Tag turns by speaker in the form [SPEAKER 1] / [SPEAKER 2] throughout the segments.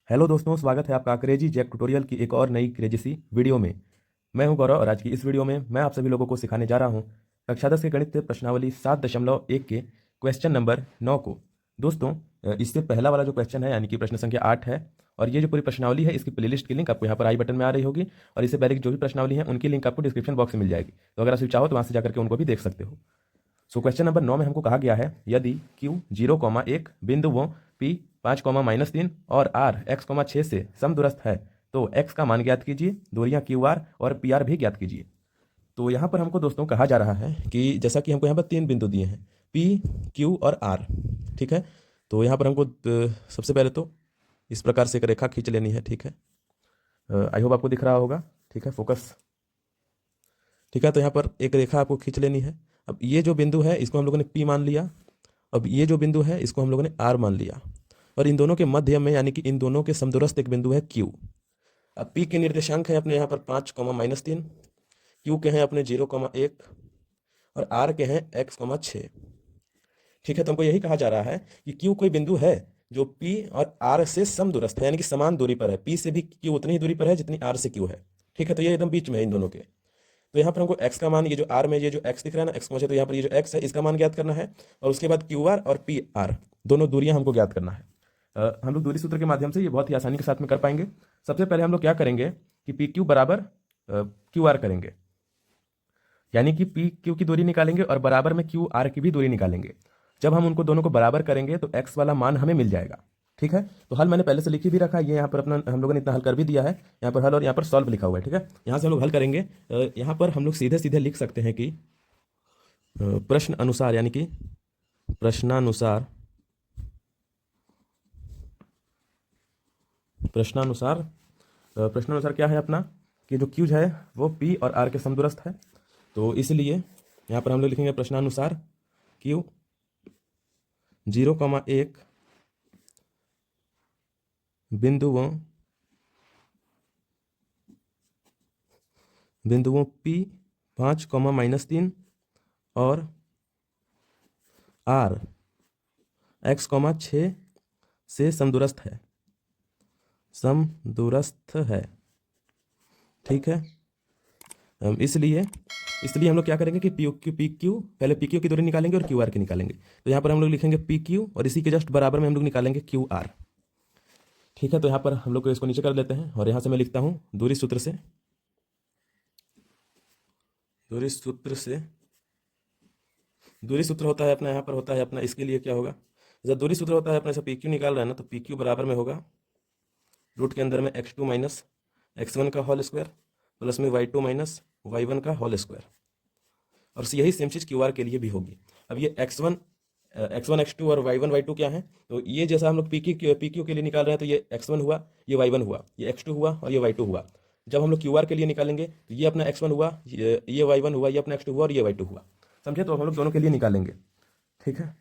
[SPEAKER 1] Hello दोस्तों, स्वागत है आपका क्रेजी जैक ट्यूटोरियल की एक और नई क्रेजी सी वीडियो में। मैं हूं गौरव और आज की इस वीडियो में मैं आप सभी लोगों को सिखाने जा रहा हूं कक्षा 10 के गणित प्रश्नावली 7.1 के क्वेश्चन नंबर 9 को। दोस्तों, इससे पहला वाला जो क्वेश्चन है यानी कि प्रश्न संख्या 8 है, और ये जो पूरी प्रश्नावली है इसकी प्लेलिस्ट की लिंक आपको यहाँ पर आई बटन में आ रही होगी, और इससे पहले की जो भी प्रश्नावली है उनकी लिंक आपको डिस्क्रिप्शन बॉक्स में मिल जाएगी। तो अगर आप चाहो तो वहाँ से जाकर के उनको भी देख सकते हो। सो क्वेश्चन नंबर 9 में हमको कहा गया है, यदि Q 0,1 बिंदुओं P 5,-3 और R x,6 से समदूरस्थ है तो x का मान ज्ञात कीजिए, दूरियां QR और PR भी ज्ञात कीजिए। तो यहाँ पर हमको दोस्तों कहा जा रहा है कि जैसा कि हमको यहाँ पर 3 बिंदु दिए हैं P, Q और R, ठीक है। तो यहाँ पर हमको सबसे पहले तो इस प्रकार से एक रेखा खींच लेनी है, ठीक है। आई होप आपको दिख रहा होगा, ठीक है, फोकस, ठीक है। तो यहाँ पर एक रेखा आपको खींच लेनी है। अब ये जो बिंदु है इसको हम लोगों ने P मान लिया, अब ये जो बिंदु है इसको हम लोगों ने R मान लिया, और इन दोनों के मध्य में यानी कि इन दोनों के समदूरस्थ एक बिंदु है Q। अब P के निर्देशांक है अपने यहाँ पर 5,-3, Q के हैं अपने 0,1 और R के हैं x,6, ठीक है। तो हमको यही कहा जा रहा है कि Q कोई बिंदु है जो P और R से समदूरस्थ है, यानी कि समान दूरी पर है। P से भी Q उतनी ही दूरी पर है जितनी R से Q है, ठीक है। तो ये एकदम बीच में है इन दोनों के। तो यहाँ पर हमको x का मान, ये जो R में ये जो x दिख रहा है ना, x,, तो यहाँ पर ये जो x है इसका मान ज्ञात करना है, और उसके बाद QR और PR दोनों दूरियां हमको ज्ञात करना है। हम लोग दूरी सूत्र के माध्यम से ये बहुत ही आसानी के साथ में कर पाएंगे। सबसे पहले हम लोग क्या करेंगे कि PQ बराबर QR करेंगे, यानी कि PQ की दूरी निकालेंगे और बराबर में QR की भी दूरी निकालेंगे। जब हम उनको दोनों को बराबर करेंगे तो x वाला मान हमें मिल जाएगा, ठीक है। तो हल मैंने पहले से लिखी भी रखा है, ये यहाँ पर अपना हम लोगों ने इतना हल कर भी दिया है, यहाँ पर हल और यहाँ पर सॉल्व लिखा हुआ है, ठीक है। यहाँ से हम लोग हल करेंगे। यहाँ पर हम लोग सीधे सीधे लिख सकते हैं कि प्रश्न अनुसार, यानी कि प्रश्नानुसार प्रश्नानुसार क्या है अपना कि जो Q है वो P और R के समदूरस्थ है। तो इसलिए यहाँ पर हम लोग लिखेंगे प्रश्नानुसार Q 0,1 बिंदुओं P 5,-3 और R x,6 से समदूरस्थ है, ठीक है। इसलिए हम लोग क्या करेंगे कि PQ पहले PQ की दूरी निकालेंगे और QR की निकालेंगे। तो यहाँ पर हम लोग लिखेंगे PQ और इसी के जस्ट बराबर में हम लोग निकालेंगे QR, ठीक है। तो यहाँ पर हम लोग इसको नीचे कर लेते हैं, और यहाँ से मैं लिखता हूँ दूरी सूत्र होता है अपना, यहाँ पर होता है अपना, इसके लिए क्या होगा, जब दूरी सूत्र होता है अपने से PQ निकाल रहे हैं ना, तो PQ बराबर में होगा रूट के अंदर में x2 - x1 का होल स्क्वायर प्लस में y2 - y1 का होल स्क्वायर, और यही सेम चीज़ QR के लिए भी होगी। अब ये x1 x2 और y1 y2 क्या है, तो ये जैसा हम लोग PQ के लिए निकाल रहे हैं, तो ये x1 हुआ, ये y1 हुआ, ये x2 हुआ और ये y2 हुआ। जब हम लोग QR के लिए निकालेंगे तो ये अपना x1 हुआ, ये y1 हुआ, ये अपना x2 हुआ और ये y2 हुआ, समझे। तो हम लोग दोनों के लिए निकालेंगे, ठीक है।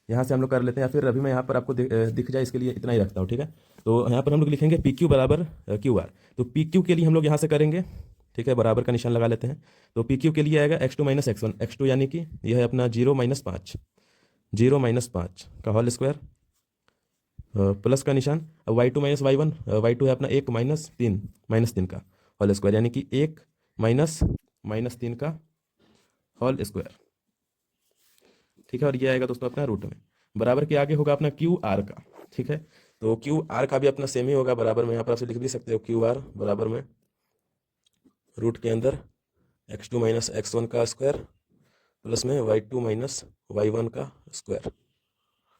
[SPEAKER 1] यहाँ से हम लोग कर लेते हैं, या फिर अभी मैं यहाँ पर आपको दिख जाए इसके लिए इतना ही रखता हूँ, ठीक है। तो यहाँ पर हम लोग लिखेंगे PQ बराबर QR। तो PQ के लिए हम लोग यहाँ से करेंगे, ठीक है, बराबर का निशान लगा लेते हैं। तो PQ के लिए आएगा x2 - x1, x2 यानी कि यह है अपना 0 - 5 का होल स्क्वायर प्लस का निशान। अब y2 - y1, y2 है अपना 1 - 3 का होल स्क्वायर, यानी कि 1 - 3 का होल स्क्वायर, ठीक है। और ये आएगा दोस्तों अपना रूट में, बराबर के आगे होगा अपना QR का, ठीक है। तो QR का भी अपना सेम ही होगा, बराबर में यहाँ पर आप लिख भी सकते हो QR बराबर में रूट के अंदर x2 - x1 का स्क्वायर प्लस में y2 - y1 का स्क्वायर,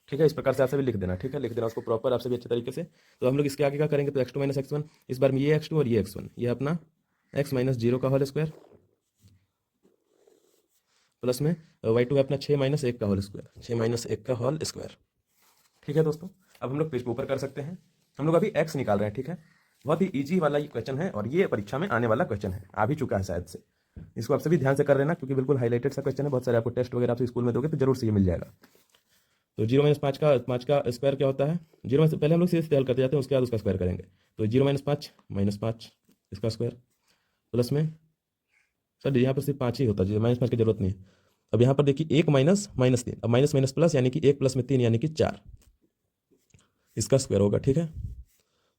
[SPEAKER 1] ठीक है। इस प्रकार से आपसे भी लिख देना, ठीक है, लिख देना उसको प्रॉपर आपसे भी अच्छे तरीके से। तो हम लोग इसके आगे क्या करेंगे, तो x2 - x1, इस बार में ये x2 और ये x1, ये अपना x - 0 का होल स्क्वायर प्लस में y2 है अपना 6 - 1 का होल स्क्वायर, 6 - 1 का होल स्क्वायर, ठीक है दोस्तों। अब हम लोग पेज पे ऊपर कर सकते हैं। हम लोग अभी x निकाल रहे हैं, ठीक है। बहुत ही इजी वाला ये क्वेश्चन है, और ये परीक्षा में आने वाला क्वेश्चन है, आ भी चुका है शायद से। इसको आप सभी ध्यान से कर लेना, क्योंकि बिल्कुल हाईलाइटेड सा क्वेश्चन है। बहुत सारे आपको टेस्ट वगैरह आप स्कूल में दोगे तो जरूर से ये मिल जाएगा। तो 0 - 5 का स्क्वायर क्या होता है, 0 में से पहले हम लोग सीधे हल करते जाते हैं, उसके बाद उसका स्क्वायर करेंगे। तो 0 - 5 -5 इसका स्क्वायर प्लस में, सर यहाँ पर सिर्फ 5 ही होता है, 0 - 5 की जरूरत नहीं है। अब यहाँ पर देखिए 1 - -3, अब माइनस माइनस प्लस, यानी कि 1 प्लस में 3 यानी कि 4, इसका स्क्वायर होगा, ठीक है।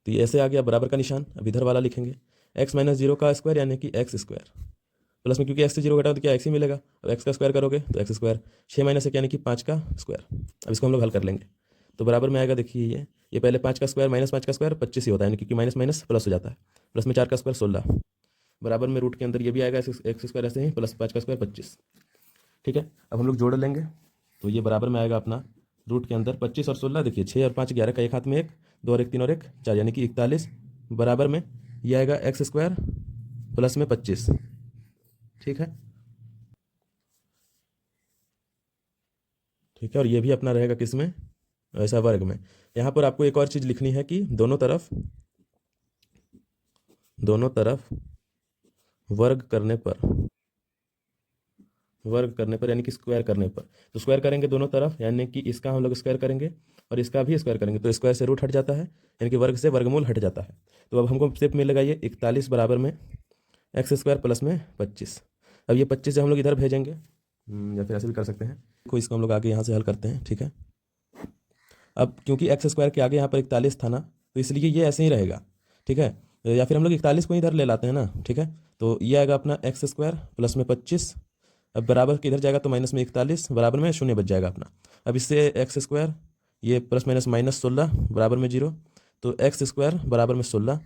[SPEAKER 1] तो ये ऐसे आ गया बराबर का निशान। अब इधर वाला लिखेंगे x माइनस जीरो का स्क्वायर यानी कि एक्स स्क्वायर, प्लस में क्योंकि x से जीरो घटाओ तो क्या x ही मिलेगा। अब x का स्क्वायर करोगे तो एक्स स्क्वायर, 6 माइनस 1 यानी कि 5 का स्क्वायर। अब इसको हम लोग हल कर लेंगे तो बराबर में आएगा, देखिए ये पहले 5 का स्क्वायर माइनस 5 का स्क्वायर 25 ही होता है, यानी क्योंकि माइनस माइनस प्लस हो जाता है। प्लस में 4 का स्क्वायर 16, बराबर में रूट के अंदर ये भी आएगा एक्स स्क्वायर ऐसे ही, प्लस 5 का स्क्वायर 25। ठीक है, अब हम लोग जोड़ लेंगे तो ये बराबर में आएगा अपना रूट के अंदर 25 और 16, देखिए 6 और 5 11 का एक हाथ में 1, 2 और 1 3 और 1 4 यानी कि 41, बराबर में ये आएगा एक्स स्क्वायर प्लस में 25। ठीक है, ठीक है, और ये भी अपना रहेगा किस में, ऐसा वर्ग में। यहाँ पर आपको एक और चीज़ लिखनी है कि दोनों तरफ वर्ग करने पर यानी कि स्क्वायर करने पर, तो स्क्वायर करेंगे दोनों तरफ यानी कि इसका हम लोग स्क्वायर करेंगे और इसका भी स्क्वायर करेंगे, तो स्क्वायर से रूट हट जाता है यानी कि वर्ग से वर्गमूल हट जाता है। तो अब हमको सिर्फ मिलेगा ये 41 बराबर में एक्स स्क्वायर प्लस में 25। अब ये 25 से हम लोग इधर भेजेंगे, या फिर ऐसे भी कर सकते हैं, कोई इसको हम लोग आगे यहाँ से हल करते हैं। ठीक है, अब क्योंकि एक्स स्क्वायर के आगे यहाँ पर 41 था ना, तो इसलिए ये ऐसे ही रहेगा। ठीक है, या फिर हम लोग 41 को इधर ले लाते हैं ना। ठीक है, तो ये आएगा अपना एक्स स्क्वायर प्लस में 25, अब बराबर किधर जाएगा तो माइनस में 41, बराबर में शून्य बच जाएगा अपना। अब इससे एक्स स्क्वायर ये प्लस माइनस माइनस 16 बराबर में 0, तो एक्स स्क्वायर बराबर में 16,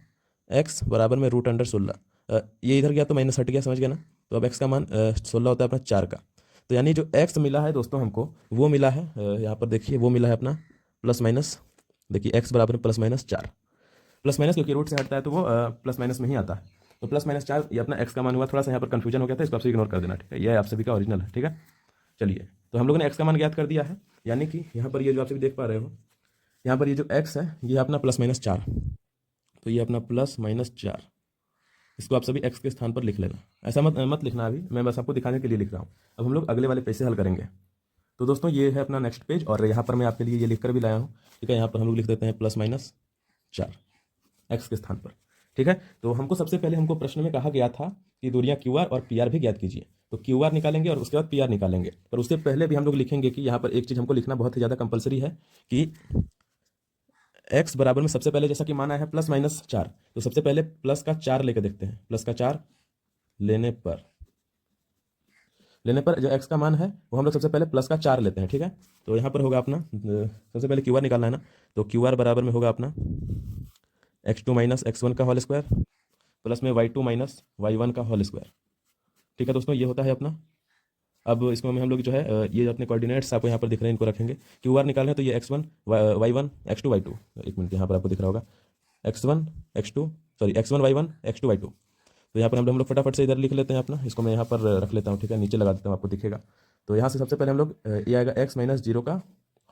[SPEAKER 1] एक्स बराबर में रूट अंडर 16, ये इधर गया तो माइनस हट गया, समझ गया ना। तो अब एक्स का मान 16 होता है अपना 4 का। तो यानी जो एक्स मिला है दोस्तों हमको वो मिला है, यहाँ पर देखिए वो मिला है अपना प्लस माइनस, देखिए एक्स बराबर में प्लस माइनस 4, प्लस माइनस क्योंकि रूट से हटता है तो वो प्लस माइनस में ही आता है। तो प्लस माइनस 4 ये अपना एक्स का मान हुआ, थोड़ा सा यहाँ पर कंफ्यूजन हो गया था, इसको आपसे इग्नोर कर देना। ठीक है, ये आप सभी का ओरिजिनल है। ठीक है, चलिए, तो हम लोगों ने एक्स का मान ज्ञात कर दिया है, यानी कि यहाँ पर ये जो आप सभी देख पा रहे हो, यहाँ पर ये जो एक्स है ये अपना प्लस माइनस 4, तो ये अपना प्लस माइनस 4, इसको आप सभी एक्स के स्थान पर लिख लेना। ऐसा मत लिखना, अभी मैं बस आपको दिखाने के लिए लिख रहा हूँ। अब हम लोग अगले वाले पेज से हल करेंगे। तो दोस्तों ये है अपना नेक्स्ट पेज, और यहाँ पर मैं आपके लिए ये लिख कर भी लाया हूँ। ठीक है, यहाँ पर हम लोग लिख देते हैं प्लस माइनस 4 एक्स के स्थान पर। ठीक है, तो हमको सबसे पहले हमको प्रश्न में कहा गया था कि दूरियां क्यू आर और पी आर भी ज्ञात कीजिए, तो क्यू आर निकालेंगे और उसके बाद पी आर निकालेंगे। पर उससे पहले भी हम लोग लिखेंगे कि यहाँ पर एक चीज़ हमको लिखना बहुत ही ज़्यादा कंपलसरी है कि एक्स बराबर में सबसे पहले जैसा कि माना है प्लस माइनस 4, तो सबसे पहले प्लस का 4 लेकर देखते हैं। प्लस का 4 लेने पर जो एक्स का मान है वो हम लोग सबसे पहले प्लस का 4 लेते हैं। ठीक है, तो यहाँ पर होगा अपना सबसे पहले क्यू आर निकालना है ना, तो क्यू आर बराबर में होगा अपना x2 माइनस x1 का होल स्क्वायर प्लस में y2 माइनस y1 का होल स्क्वायर। ठीक है दोस्तों, ये होता है अपना। अब इसमें हम लोग जो है ये अपने कोऑर्डिनेट्स आपको यहाँ पर दिख रहे हैं, इनको रखेंगे। क्यू आर निकालना है तो ये x1 y1 x2 y2, एक मिनट यहाँ पर आपको दिख रहा होगा x1 x2 sorry x1 y1 x2 y2। तो यहाँ पर हम लोग फटाफट से इधर लिख लेते हैं अपना, इसको मैं यहाँ पर रख लेता हूँ। ठीक है, नीचे लगा देता हूँ, आपको दिखेगा। तो यहाँ से सबसे पहले हम लोग ये आएगा x माइनस 0 का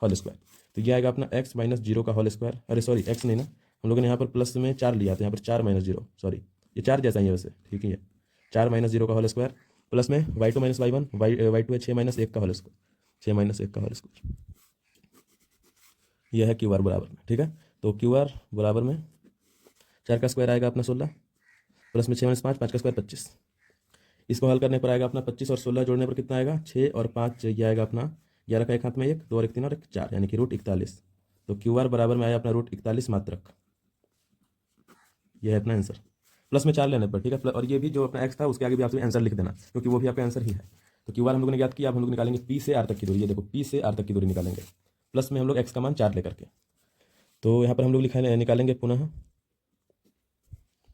[SPEAKER 1] होल स्क्वायर, तो ये आएगा अपना x माइनस 0 का होल स्क्वायर, अरे सॉरी x नहीं ना, हम लोगों ने यहाँ पर प्लस में 4 लिया, तो यहाँ पर 4 माइनस 0, सॉरी ये 4 जैसा ही है वैसे, ठीक है, 4 माइनस 0 का होल स्क्वायर प्लस में y2 माइनस y1, y2 है 6 माइनस 1 का होल स्क्वायर, 6 माइनस 1 का होल स्क्वायर, यह है क्यू आर बराबर में। ठीक है, तो क्यू आर बराबर में 4 का स्क्वायर आएगा अपना 16 प्लस में 6 माइनस 5, 5 का स्क्वायर 25, इसको हल करने पर आएगा अपना 25 और 16 जोड़ने पर कितना आएगा 6 और 5, ये आएगा अपना 11 का एक हाथ में 1, 2 और 1 3 और 1 4 यानी कि रूट 41। तो क्यू आर बराबर में आया अपना रूट 41 मात्रक, यह है अपना आंसर। प्लस में 4 लेने पर, ठीक है, और ये भी जो अपना एक्स था उसके आगे भी आप आंसर लिख देना, क्योंकि वो भी आपका आंसर ही है। तो क्यू आर हम लोगों ने ज्ञात किया, अब हम लोग निकालेंगे पी से आर तक की दूरी, ये देखो पी से आर तक की दूरी निकालेंगे, प्लस में हम लोग एक्स का मान 4 लेकर के। तो यहाँ पर हम लोग निकालेंगे पुनः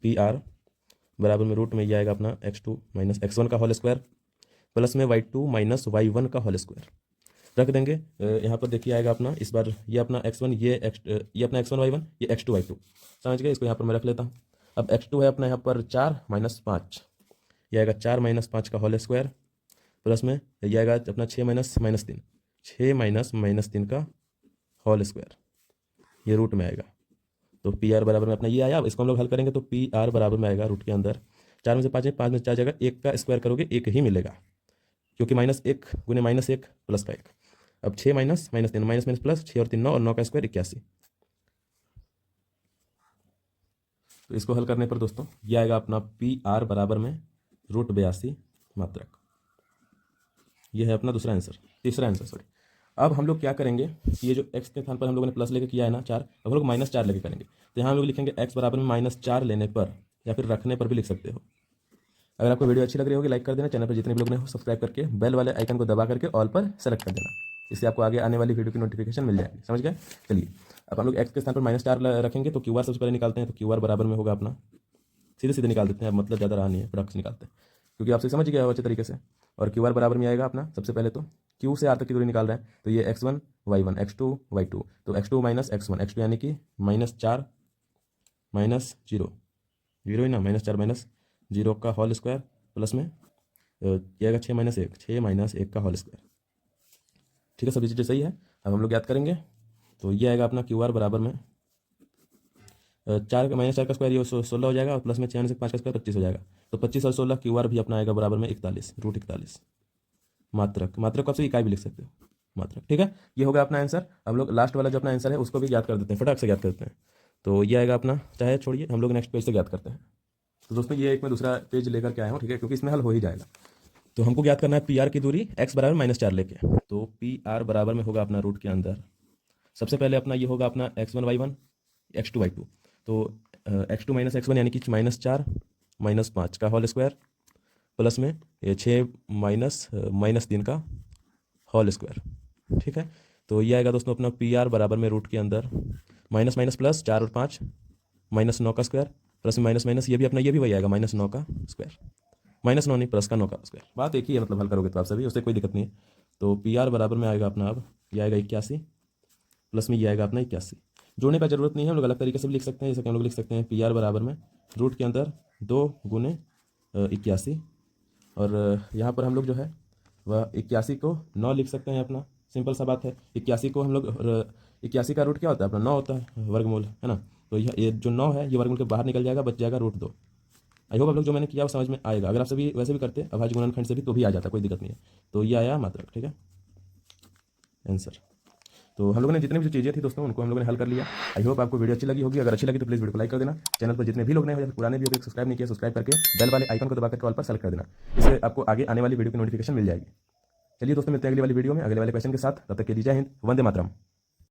[SPEAKER 1] पी आर बराबर में रूट में ये आएगा अपना x2 माइनस x1 का होल स्क्वायर प्लस में y2 माइनस y1 का होल स्क्वायर रख देंगे। यहाँ पर देखिए आएगा अपना इस बार ये अपना x1 ये अपना x1 y1 ये x2 y2, समझ गए, इसको यहाँ पर मैं रख लेता हूँ। अब x2 है अपना यहाँ पर 4 माइनस 5, ये आएगा 4 माइनस 5 का होल स्क्वायर प्लस में ये आएगा अपना 6 माइनस माइनस 3, 6 माइनस माइनस 3 का होल स्क्वायर, ये रूट में आएगा। तो पी आर बराबर में अपना ये आया। अब इसको हम लोग हल करेंगे तो पी आर बराबर में आएगा रूट के अंदर 4 में से 5 है, 5 में से 4 जाएगा, 1 का स्क्वायर करोगे 1 ही मिलेगा, क्योंकि माइनस 1 गुने माइनस 1 प्लस का 1। अब 6 minus minus 3 minus minus plus 6 और 3 9 और 9 का स्क्वायर 81। तो इसको हल करने पर दोस्तों ये आएगा अपना पी आर बराबर में रूट 82 मात्रक, ये है अपना दूसरा आंसर, तीसरा आंसर सॉरी। अब हम लोग क्या करेंगे कि ये जो x के स्थान पर हम लोगों ने प्लस लेके किया है ना 4, अब हम लोग -4 लेके करेंगे। तो यहाँ हम लोग लिखेंगे x बराबर में -4 लेने पर, या फिर रखने पर भी लिख सकते हो। अगर आपको वीडियो अच्छी लग रही होगी लाइक कर देना, चैनल पर जितने भी लोग ने हो सब्सक्राइब करके बेल वाले आइकन को दबा करके ऑल पर सेलेक्ट कर देना, इससे आपको आगे आने वाली वीडियो की नोटिफिकेशन मिल जाएगी। समझ गए? चलिए अब हम लोग x के स्थान पर -4 रखेंगे, तो QR सबसे पहले निकालते हैं। तो QR बराबर में होगा अपना, सीधे सीधे निकाल देते हैं, अब मतलब ज़्यादा रहा नहीं है, फटाक से निकालते हैं क्योंकि आपसे समझ गया हो अच्छे तरीके से। और QR बराबर में आएगा अपना, सबसे पहले तो Q से R तक की दूरी निकाल रहे हैं, तो ये x1 y1 x2 y2, तो x2 - x1 x2 यानी कि -4 -0 0 ही ना, -4 -0 का होल स्क्वायर प्लस में ये आएगा 6 - 1 6 - 1 का होल स्क्वायर। ठीक है, सभी चीज़ें सही है। अब हम लोग याद करेंगे, तो ये आएगा अपना QR बराबर में 4 -4 का स्क्वायर, ये 16 हो जाएगा, और प्लस में 6 से 5 का स्क्वायर 25 हो जाएगा। तो 25 और 16 QR भी अपना आएगा बराबर में 41 √41 मात्रक। मात्रक को आप इकाई भी लिख सकते हो, मात्रक। ठीक है, ये होगा अपना आंसर। हम लोग लास्ट वाला जो अपना आंसर है उसको भी याद कर देते हैं, फटाक से याद करते हैं। तो ये आएगा अपना, चाहे छोड़िए, हम लोग नेक्स्ट पेज से याद करते हैं। तो दोस्तों ये एक मैं दूसरा पेज लेकर के आया हूँ, ठीक है, क्योंकि इसमें हल हो ही जाएगा। तो हमको याद करना है PR की दूरी x बराबर -4 लेके। तो PR बराबर में होगा अपना रूट के अंदर, सबसे पहले अपना ये होगा अपना x1 y1 x2 y2, तो x2 - x1 यानी कि -4 -5 का होल स्क्वायर प्लस में ये 6 -3 का होल स्क्वायर। ठीक है, तो ये आएगा दोस्तों अपना PR बराबर में रूट के अंदर माइनस प्लस 4 और 5 -9 का स्क्वायर प्लस में माइनस ये भी अपना, ये भी वही आएगा -9 का स्क्वायर, -9 नहीं प्लस का 9 का स्क्वायर। बात एक ही है, मतलब हल करोगे तो आप सभी, उससे कोई दिक्कत नहीं है। तो PR बराबर में आएगा अपना, अब ये आएगा 81 प्लस में ये आएगा अपना 81। जोड़ने का जरूरत नहीं है, हम लोग अलग तरीके से भी लिख सकते हैं। जैसे कि हम लोग लिख सकते हैं PR बराबर में रूट के अंदर 2 × 81, और यहाँ पर हम लोग जो है वह 81 को 9 लिख सकते हैं अपना, सिंपल सा बात है। 81 को हम लोग 81 का रूट क्या होता है अपना, 9 होता है, वर्गमूल है ना। तो ये जो 9 है ये वर्गमूल के बाहर निकल जाएगा, बच जाएगा √2। आई होप आप लोग जो मैंने किया वो समझ में आएगा। अगर आप सभी वैसे भी करते अभाज्य गुणनखंड से भी तो भी आ जाता, कोई दिक्कत नहीं है। तो ये आया मात्रक। ठीक है, आंसर। तो हम लोगों ने जितनी भी चीज़ें थी दोस्तों उनको हम लोगों ने हल कर लिया। आई होप आपको वीडियो अच्छी लगी होगी। अगर अच्छी लगी तो प्लीज़ वीडियो को लाइक कर देना। चैनल पर जितने भी लोग नए हो या पुराने भी हो, सब्सक्राइब नहीं किया सब्सक्राइब करके बेल वाले आइकन को दबा करके ऑल पर सेलेक्ट कर देना, इससे आपको आगे आने वाली वीडियो की नोटिफिकेशन मिल जाएगी। चलिए दोस्तों, मिलते हैं अगली वाली वीडियो में अगले वाले क्वेश्चन के साथ। तब तक के लिए जय हिंद, वंदे मातरम।